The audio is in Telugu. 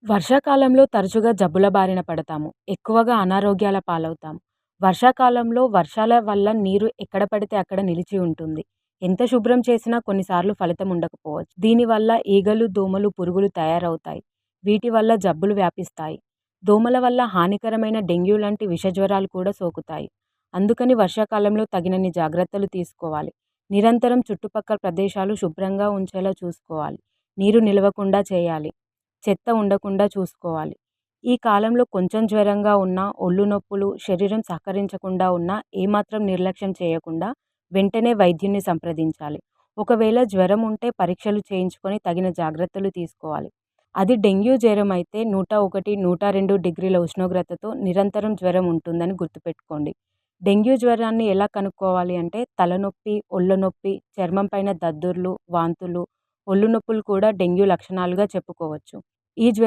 వర్షాకాలంలో తరచుగా జబ్బుల బారిన పడతాము. ఎక్కువగా అనారోగ్యాల పాలవుతాము. వర్షాకాలంలో వర్షాల వల్ల నీరు ఎక్కడ పడితే అక్కడ నిలిచి ఉంటుంది. ఎంత శుభ్రం చేసినా కొన్నిసార్లు ఫలితం ఉండకపోవచ్చు. దీనివల్ల ఈగలు, దోమలు, పురుగులు తయారవుతాయి. వీటి వల్ల జబ్బులు వ్యాపిస్తాయి. దోమల వల్ల హానికరమైన డెంగ్యూ లాంటి విషజ్వరాలు కూడా సోకుతాయి. అందుకని వర్షాకాలంలో తగినన్ని జాగ్రత్తలు తీసుకోవాలి. నిరంతరం చుట్టుపక్కల ప్రదేశాలు శుభ్రంగా ఉంచేలా చూసుకోవాలి. నీరు నిలవకుండా చేయాలి. చెత్త ఉండకుండా చూసుకోవాలి. ఈ కాలంలో కొంచెం జ్వరంగా ఉన్నా, ఒళ్ళు నొప్పులు, శరీరం సహకరించకుండా ఉన్నా ఏమాత్రం నిర్లక్ష్యం చేయకుండా వెంటనే వైద్యున్ని సంప్రదించాలి. ఒకవేళ జ్వరం ఉంటే పరీక్షలు చేయించుకొని తగిన జాగ్రత్తలు తీసుకోవాలి. అది డెంగ్యూ జ్వరం అయితే 101, 102 డిగ్రీల ఉష్ణోగ్రతతో నిరంతరం జ్వరం ఉంటుందని గుర్తుపెట్టుకోండి. డెంగ్యూ జ్వరాన్ని ఎలా కనుక్కోవాలి అంటే తలనొప్పి, ఒళ్ళు నొప్పి, చర్మం పైన దద్దుర్లు, వాంతులు, ఒళ్ళు నొప్పులు కూడా డెంగ్యూ లక్షణాలుగా చెప్పుకోవచ్చు. ఈ